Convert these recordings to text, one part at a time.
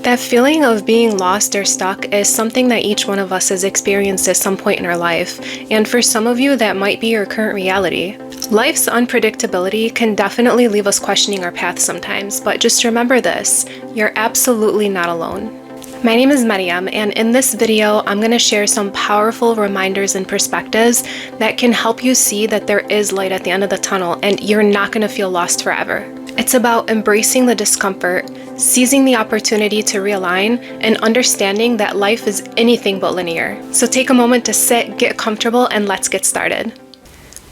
That feeling of being lost or stuck is something that each one of us has experienced at some point in our life, and for some of you, that might be your current reality. Life's unpredictability can definitely leave us questioning our path sometimes, but just remember this, you're absolutely not alone. My name is Mariam, and in this video, I'm going to share some powerful reminders and perspectives that can help you see that there is light at the end of the tunnel and you're not going to feel lost forever. It's about embracing the discomfort, seizing the opportunity to realign, and understanding that life is anything but linear. So take a moment to sit, get comfortable, and let's get started.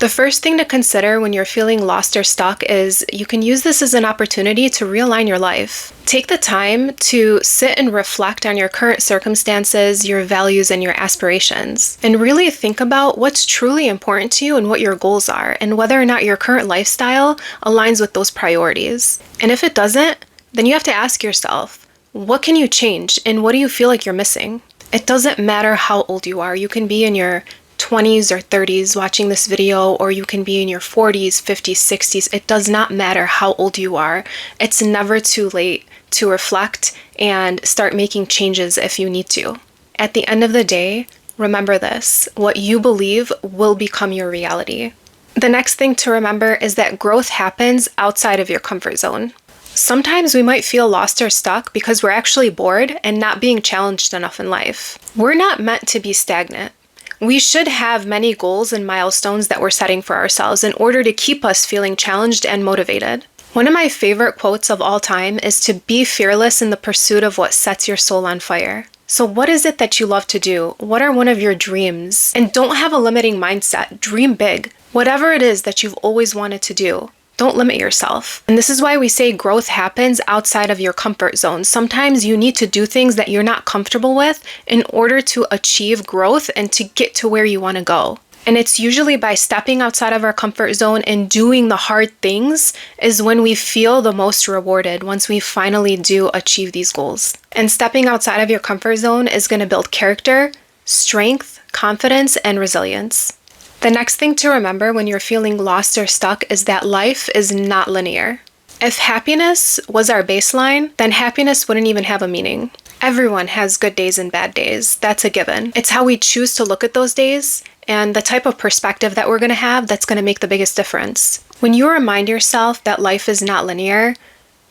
The first thing to consider when you're feeling lost or stuck is you can use this as an opportunity to realign your life. Take the time to sit and reflect on your current circumstances, your values, and your aspirations, and really think about what's truly important to you and what your goals are, and whether or not your current lifestyle aligns with those priorities. And if it doesn't, then you have to ask yourself, what can you change and what do you feel like you're missing? It doesn't matter how old you are. You can be in your 20s or 30s watching this video, or you can be in your 40s, 50s, 60s. It does not matter how old you are. It's never too late to reflect and start making changes if you need to. At the end of the day, remember this, what you believe will become your reality. The next thing to remember is that growth happens outside of your comfort zone. Sometimes we might feel lost or stuck because we're actually bored and not being challenged enough in life. We're not meant to be stagnant. We should have many goals and milestones that we're setting for ourselves in order to keep us feeling challenged and motivated. One of my favorite quotes of all time is to be fearless in the pursuit of what sets your soul on fire. So what is it that you love to do? What are one of your dreams? And don't have a limiting mindset. Dream big. Whatever it is that you've always wanted to do. Don't limit yourself. And this is why we say growth happens outside of your comfort zone. Sometimes you need to do things that you're not comfortable with in order to achieve growth and to get to where you want to go. And it's usually by stepping outside of our comfort zone and doing the hard things is when we feel the most rewarded, once we finally do achieve these goals. And stepping outside of your comfort zone is going to build character, strength, confidence, and resilience. The next thing to remember when you're feeling lost or stuck is that life is not linear. If happiness was our baseline, then happiness wouldn't even have a meaning. Everyone has good days and bad days. That's a given. It's how we choose to look at those days and the type of perspective that we're going to have that's going to make the biggest difference. When you remind yourself that life is not linear,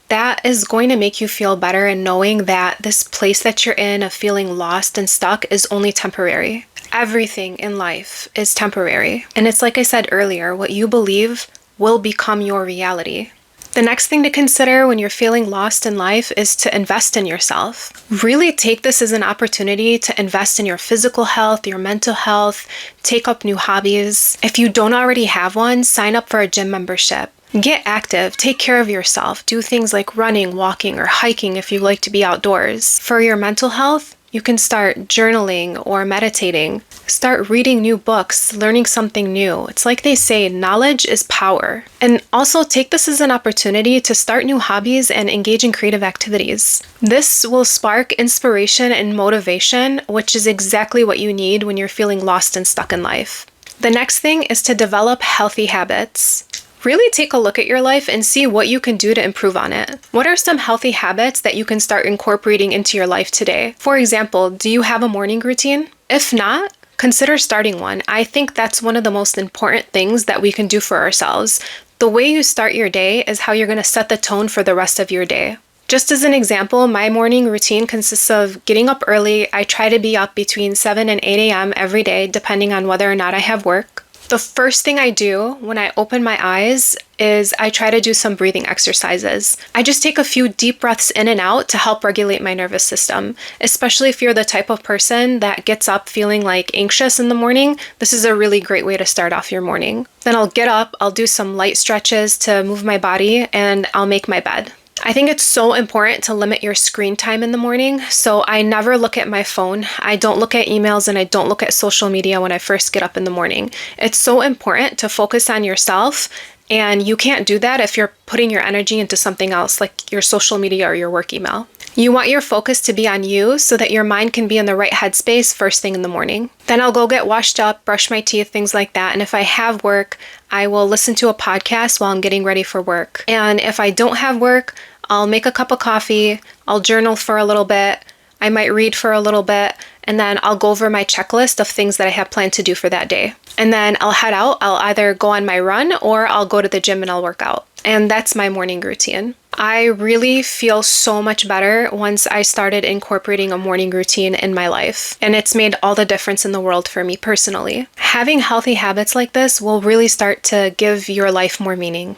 that is going to make you feel better in knowing that this place that you're in of feeling lost and stuck is only temporary. Everything in life is temporary. And it's like I said earlier, what you believe will become your reality. The next thing to consider when you're feeling lost in life is to invest in yourself. Really take this as an opportunity to invest in your physical health, your mental health, take up new hobbies. If you don't already have one, sign up for a gym membership. Get active, take care of yourself, do things like running, walking, or hiking if you like to be outdoors. For your mental health, you can start journaling or meditating. Start reading new books, learning something new. It's like they say, knowledge is power. And also take this as an opportunity to start new hobbies and engage in creative activities. This will spark inspiration and motivation, which is exactly what you need when you're feeling lost and stuck in life. The next thing is to develop healthy habits. Really take a look at your life and see what you can do to improve on it. What are some healthy habits that you can start incorporating into your life today? For example, do you have a morning routine? If not, consider starting one. I think that's one of the most important things that we can do for ourselves. The way you start your day is how you're going to set the tone for the rest of your day. Just as an example, my morning routine consists of getting up early. I try to be up between 7 and 8 a.m. every day, depending on whether or not I have work. The first thing I do when I open my eyes is I try to do some breathing exercises. I just take a few deep breaths in and out to help regulate my nervous system, especially if you're the type of person that gets up feeling like anxious in the morning. This is a really great way to start off your morning. Then I'll get up, I'll do some light stretches to move my body, and I'll make my bed. I think it's so important to limit your screen time in the morning, so I never look at my phone. I don't look at emails and I don't look at social media when I first get up in the morning. It's so important to focus on yourself, and you can't do that if you're putting your energy into something else like your social media or your work email. You want your focus to be on you so that your mind can be in the right headspace first thing in the morning. Then I'll go get washed up, brush my teeth, things like that. And if I have work, I will listen to a podcast while I'm getting ready for work. And if I don't have work, I'll make a cup of coffee, I'll journal for a little bit, I might read for a little bit, and then I'll go over my checklist of things that I have planned to do for that day. And then I'll head out. I'll either go on my run or I'll go to the gym and I'll work out. And that's my morning routine. I really feel so much better once I started incorporating a morning routine in my life. And it's made all the difference in the world for me personally. Having healthy habits like this will really start to give your life more meaning.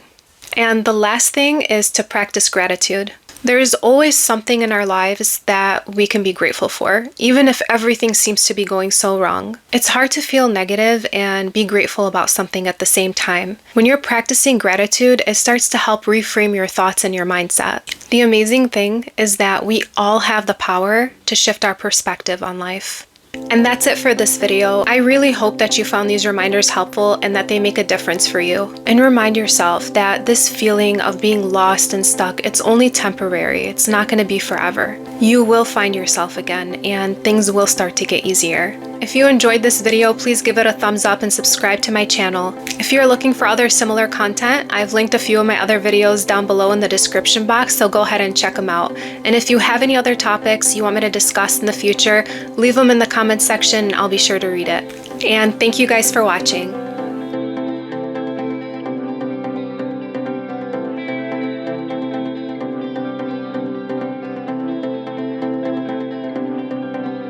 And the last thing is to practice gratitude. There is always something in our lives that we can be grateful for, even if everything seems to be going so wrong. It's hard to feel negative and be grateful about something at the same time. When you're practicing gratitude, it starts to help reframe your thoughts and your mindset. The amazing thing is that we all have the power to shift our perspective on life. And that's it for this video. I really hope that you found these reminders helpful and that they make a difference for you. And remind yourself that this feeling of being lost and stuck, it's only temporary. It's not going to be forever. You will find yourself again and things will start to get easier. If you enjoyed this video, please give it a thumbs up and subscribe to my channel. If you're looking for other similar content, I've linked a few of my other videos down below in the description box, so go ahead and check them out. And if you have any other topics you want me to discuss in the future, leave them in the comments section and I'll be sure to read it. And thank you guys for watching.